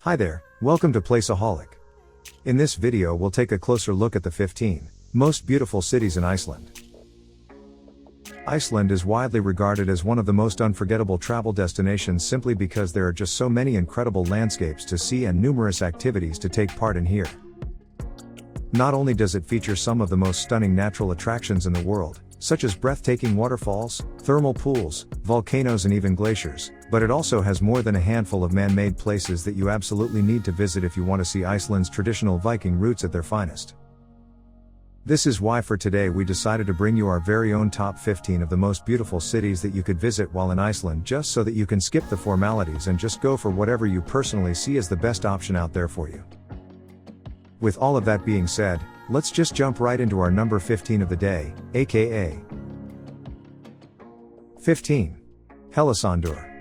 Hi there, welcome to Placeaholic. In this video we'll take a closer look at the 15 most beautiful cities in Iceland. Iceland is widely regarded as one of the most unforgettable travel destinations simply because there are just so many incredible landscapes to see and numerous activities to take part in here. Not only does it feature some of the most stunning natural attractions in the world, such as breathtaking waterfalls, thermal pools, volcanoes and even glaciers, but it also has more than a handful of man-made places that you absolutely need to visit if you want to see Iceland's traditional Viking roots at their finest. This is why for today we decided to bring you our very own top 15 of the most beautiful cities that you could visit while in Iceland, just so that you can skip the formalities and just go for whatever you personally see as the best option out there for you. With all of that being said, let's just jump right into our number 15 of the day, aka 15. Hellissandur.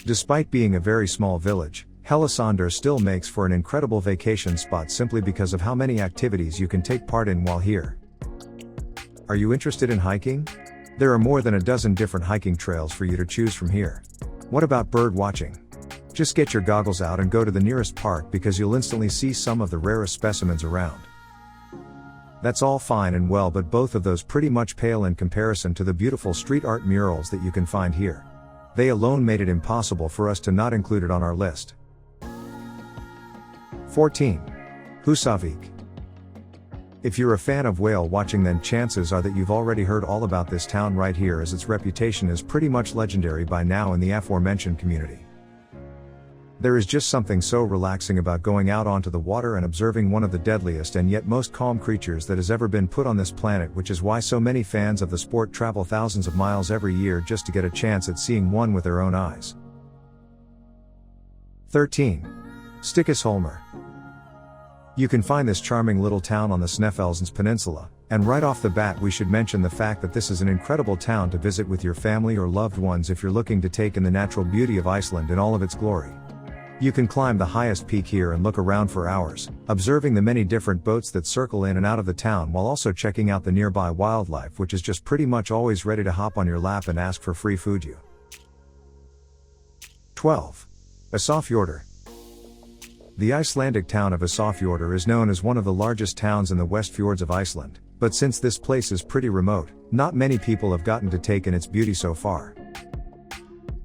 Despite being a very small village, Hellissandur still makes for an incredible vacation spot simply because of how many activities you can take part in while here. Are you interested in hiking? There are more than a dozen different hiking trails for you to choose from here. What about bird watching? Just get your goggles out and go to the nearest park because you'll instantly see some of the rarest specimens around. That's all fine and well, but both of those pretty much pale in comparison to the beautiful street art murals that you can find here. They alone made it impossible for us to not include it on our list. 14. Husavik. If you're a fan of whale watching, then chances are that you've already heard all about this town right here, as its reputation is pretty much legendary by now in the aforementioned community. There is just something so relaxing about going out onto the water and observing one of the deadliest and yet most calm creatures that has ever been put on this planet, which is why so many fans of the sport travel thousands of miles every year just to get a chance at seeing one with their own eyes. 13. Stykkisholmur. You can find this charming little town on the Snæfellsnes Peninsula, and right off the bat we should mention the fact that this is an incredible town to visit with your family or loved ones if you're looking to take in the natural beauty of Iceland in all of its glory. You can climb the highest peak here and look around for hours, observing the many different boats that circle in and out of the town while also checking out the nearby wildlife, which is just pretty much always ready to hop on your lap and ask for free food. 12. Isafjordur. The Icelandic town of Isafjordur is known as one of the largest towns in the West Fjords of Iceland, but since this place is pretty remote, not many people have gotten to take in its beauty so far.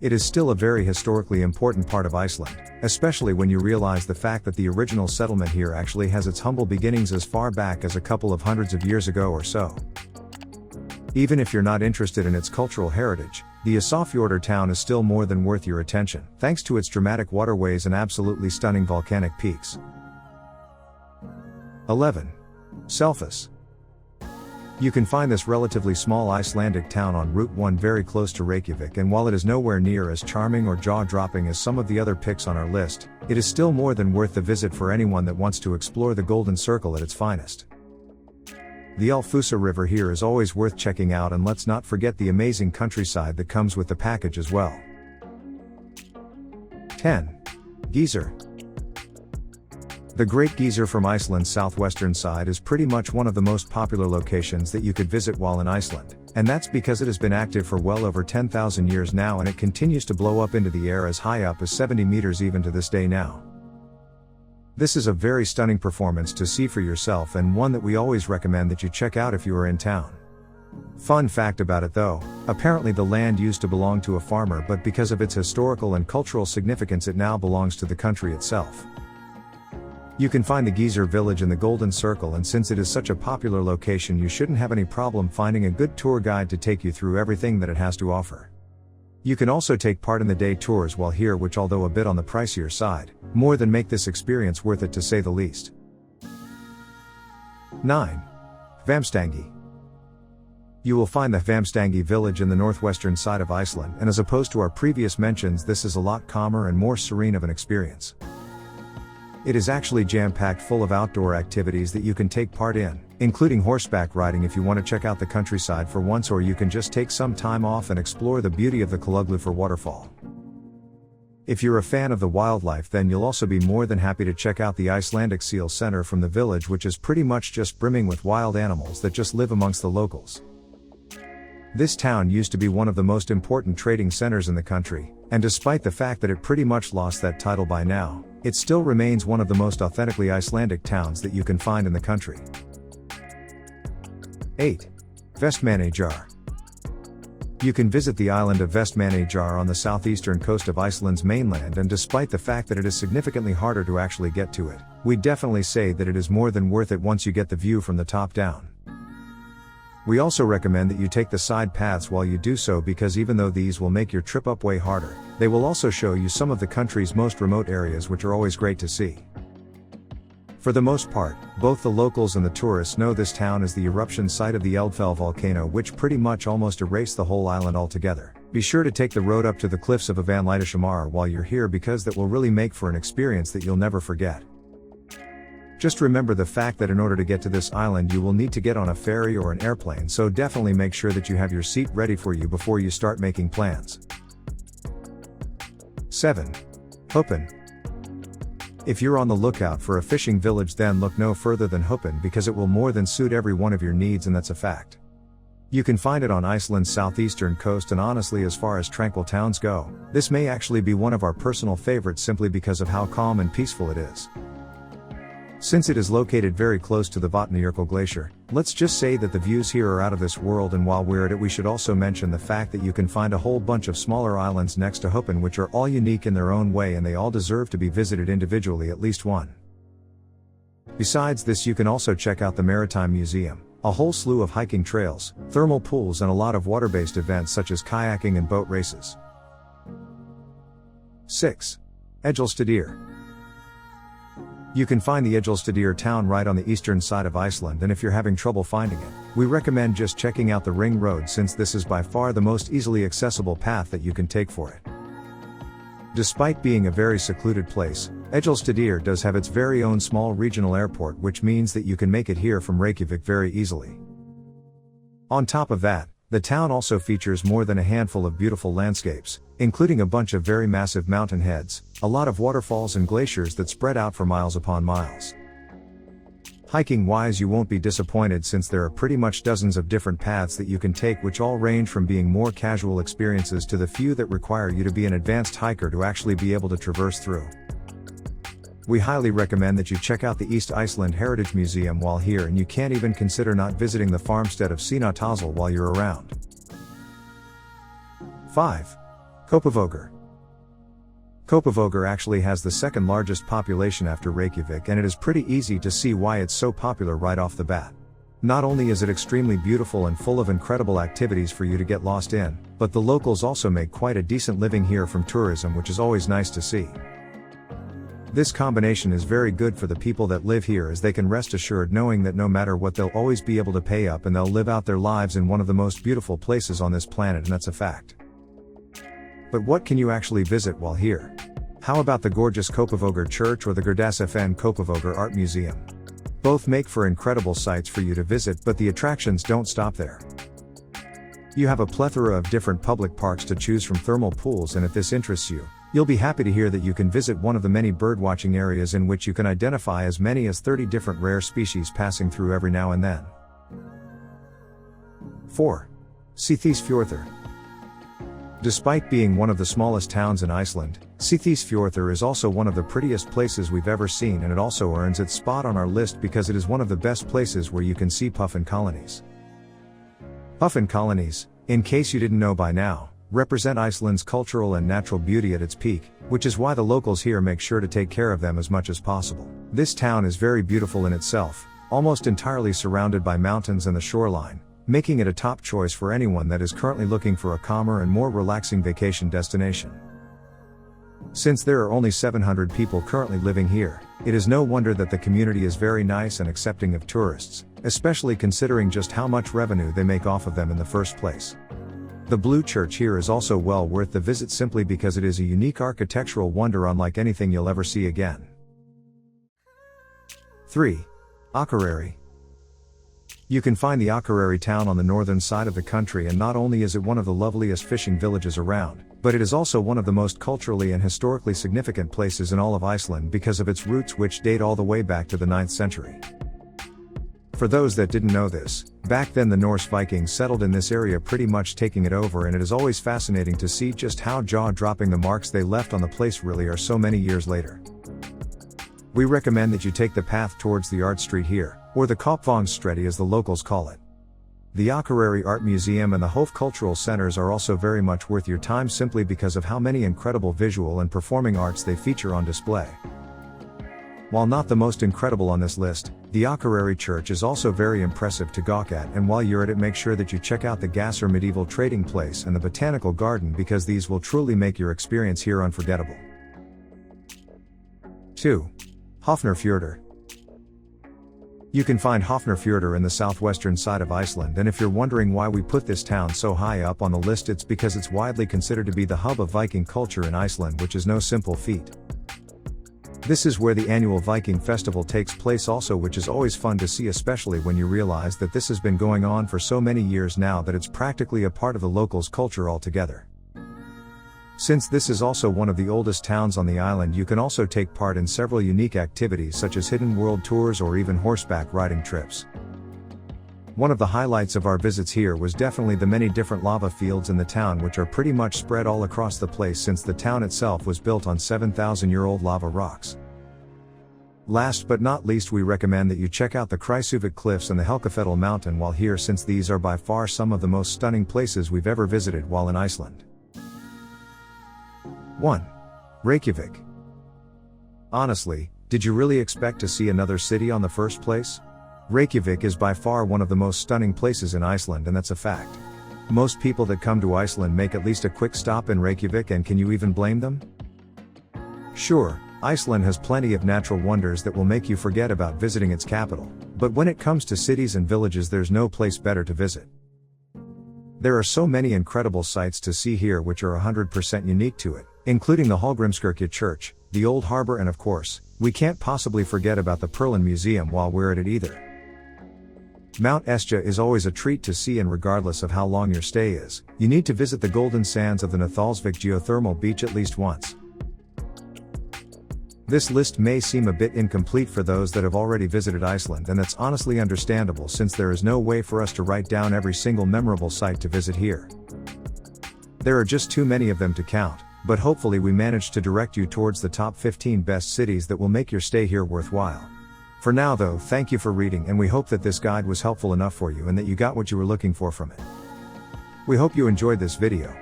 It is still a very historically important part of Iceland, especially when you realize the fact that the original settlement here actually has its humble beginnings as far back as a couple of hundreds of years ago or so. Even if you're not interested in its cultural heritage, the Isafjordur town is still more than worth your attention, thanks to its dramatic waterways and absolutely stunning volcanic peaks. 11. Selfoss. You can find this relatively small Icelandic town on Route 1 very close to Reykjavik, and while it is nowhere near as charming or jaw-dropping as some of the other picks on our list, it is still more than worth the visit for anyone that wants to explore the Golden Circle at its finest. The Ölfusa River here is always worth checking out, and let's not forget the amazing countryside that comes with the package as well. 10. Geysir. The Great Geysir from Iceland's southwestern side is pretty much one of the most popular locations that you could visit while in Iceland, and that's because it has been active for well over 10,000 years now, and it continues to blow up into the air as high up as 70 meters even to this day now. This is a very stunning performance to see for yourself, and one that we always recommend that you check out if you are in town. Fun fact about it though, apparently the land used to belong to a farmer, but because of its historical and cultural significance it now belongs to the country itself. You can find the Geysir village in the Golden Circle, and since it is such a popular location you shouldn't have any problem finding a good tour guide to take you through everything that it has to offer. You can also take part in the day tours while here, which, although a bit on the pricier side, more than make this experience worth it to say the least. 9. Hvammstangi. You will find the Hvammstangi village in the northwestern side of Iceland, and as opposed to our previous mentions, this is a lot calmer and more serene of an experience. It is actually jam-packed full of outdoor activities that you can take part in, including horseback riding if you want to check out the countryside for once, or you can just take some time off and explore the beauty of the Kópavogur waterfall. If you're a fan of the wildlife, then you'll also be more than happy to check out the Icelandic Seal Center from the village, which is pretty much just brimming with wild animals that just live amongst the locals. This town used to be one of the most important trading centers in the country, and despite the fact that it pretty much lost that title by now, it still remains one of the most authentically Icelandic towns that you can find in the country. 8. Vestmannaeyjar. You can visit the island of Vestmannaeyjar on the southeastern coast of Iceland's mainland, and despite the fact that it is significantly harder to actually get to it, we definitely say that it is more than worth it once you get the view from the top down. We also recommend that you take the side paths while you do so, because even though these will make your trip up way harder, they will also show you some of the country's most remote areas, which are always great to see. For the most part, both the locals and the tourists know this town as the eruption site of the Eldfell volcano, which pretty much almost erased the whole island altogether. Be sure to take the road up to the cliffs of Hellissandur while you're here, because that will really make for an experience that you'll never forget. Just remember the fact that in order to get to this island you will need to get on a ferry or an airplane, so definitely make sure that you have your seat ready for you before you start making plans. 7. Hofn. If you're on the lookout for a fishing village, then look no further than Hofn, because it will more than suit every one of your needs, and that's a fact. You can find it on Iceland's southeastern coast, and honestly, as far as tranquil towns go, this may actually be one of our personal favorites simply because of how calm and peaceful it is. Since it is located very close to the Vatnajökull glacier, let's just say that the views here are out of this world, and while we're at it we should also mention the fact that you can find a whole bunch of smaller islands next to Hofn which are all unique in their own way, and they all deserve to be visited individually at least one. Besides this, you can also check out the Maritime Museum, a whole slew of hiking trails, thermal pools, and a lot of water-based events such as kayaking and boat races. 6. Egilsstadir. You can find the Egilsstadir town right on the eastern side of Iceland, and if you're having trouble finding it, we recommend just checking out the ring road, since this is by far the most easily accessible path that you can take for it. Despite being a very secluded place, Egilsstadir does have its very own small regional airport, which means that you can make it here from Reykjavik very easily. On top of that, the town also features more than a handful of beautiful landscapes, including a bunch of very massive mountain heads, a lot of waterfalls and glaciers that spread out for miles upon miles. Hiking wise, you won't be disappointed, since there are pretty much dozens of different paths that you can take, which all range from being more casual experiences to the few that require you to be an advanced hiker to actually be able to traverse through. We highly recommend that you check out the East Iceland Heritage Museum while here, and you can't even consider not visiting the farmstead of Seyðisfjörður while you're around. 5. Kopavogur. Kopavogur actually has the second largest population after Reykjavik, and it is pretty easy to see why it's so popular right off the bat. Not only is it extremely beautiful and full of incredible activities for you to get lost in, but the locals also make quite a decent living here from tourism, which is always nice to see. This combination is very good for the people that live here, as they can rest assured knowing that no matter what they'll always be able to pay up, and they'll live out their lives in one of the most beautiful places on this planet, and that's a fact. But what can you actually visit while here? How about the gorgeous Kopavogur Church or the Gurdasafn Kopavogur Art Museum? Both make for incredible sites for you to visit, but the attractions don't stop there. You have a plethora of different public parks to choose from, thermal pools, and if this interests you, you'll be happy to hear that you can visit one of the many birdwatching areas in which you can identify as many as 30 different rare species passing through every now and then. 4. Seyðisfjörður. Despite being one of the smallest towns in Iceland, Seyðisfjörður is also one of the prettiest places we've ever seen, and it also earns its spot on our list because it is one of the best places where you can see puffin colonies. Puffin colonies, in case you didn't know by now, represent Iceland's cultural and natural beauty at its peak, which is why the locals here make sure to take care of them as much as possible. This town is very beautiful in itself, almost entirely surrounded by mountains and the shoreline, making it a top choice for anyone that is currently looking for a calmer and more relaxing vacation destination. Since there are only 700 people currently living here, it is no wonder that the community is very nice and accepting of tourists, especially considering just how much revenue they make off of them in the first place. The Blue Church here is also well worth the visit, simply because it is a unique architectural wonder unlike anything you'll ever see again. 3. Akureyri. You can find the Akureyri town on the northern side of the country, and not only is it one of the loveliest fishing villages around, but it is also one of the most culturally and historically significant places in all of Iceland because of its roots, which date all the way back to the 9th century. For those that didn't know this, back then the Norse Vikings settled in this area, pretty much taking it over, and it is always fascinating to see just how jaw-dropping the marks they left on the place really are so many years later. We recommend that you take the path towards the art street here, or the Kopavagsstræti as the locals call it. The Akureyri Art Museum and the Hofn cultural centers are also very much worth your time simply because of how many incredible visual and performing arts they feature on display. While not the most incredible on this list, the Akureyri church is also very impressive to gawk at, and while you're at it, make sure that you check out the Geysir medieval trading place and the botanical garden because these will truly make your experience here unforgettable. 2. Hafnarfjördur. You can find Hafnarfjördur in the southwestern side of Iceland, and if you're wondering why we put this town so high up on the list, it's because it's widely considered to be the hub of Viking culture in Iceland, which is no simple feat. This is where the annual Viking festival takes place also, which is always fun to see, especially when you realize that this has been going on for so many years now that it's practically a part of the locals' culture altogether. Since this is also one of the oldest towns on the island, you can also take part in several unique activities such as hidden world tours or even horseback riding trips. One of the highlights of our visits here was definitely the many different lava fields in the town, which are pretty much spread all across the place since the town itself was built on 7,000-year-old lava rocks. Last but not least, we recommend that you check out the Husavik cliffs and the Hellissandur mountain while here, since these are by far some of the most stunning places we've ever visited while in Iceland. 1. Reykjavik. Honestly, did you really expect to see another city on the first place? Reykjavik is by far one of the most stunning places in Iceland, and that's a fact. Most people that come to Iceland make at least a quick stop in Reykjavik, and can you even blame them? Sure, Iceland has plenty of natural wonders that will make you forget about visiting its capital, but when it comes to cities and villages, there's no place better to visit. There are so many incredible sights to see here which are 100% unique to it, including the Hallgrímskirkja church, the old harbor, and of course, we can't possibly forget about the Perlin Museum while we're at it either. Mount Esja is always a treat to see, and regardless of how long your stay is, you need to visit the golden sands of the Nathalsvík geothermal beach at least once. This list may seem a bit incomplete for those that have already visited Iceland, and that's honestly understandable since there is no way for us to write down every single memorable site to visit here. There are just too many of them to count, but hopefully we managed to direct you towards the top 15 best cities that will make your stay here worthwhile. For now though, thank you for reading, and we hope that this guide was helpful enough for you and that you got what you were looking for from it. We hope you enjoyed this video.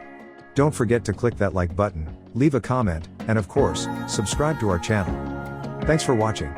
Don't forget to click that like button, leave a comment, and of course, subscribe to our channel. Thanks for watching.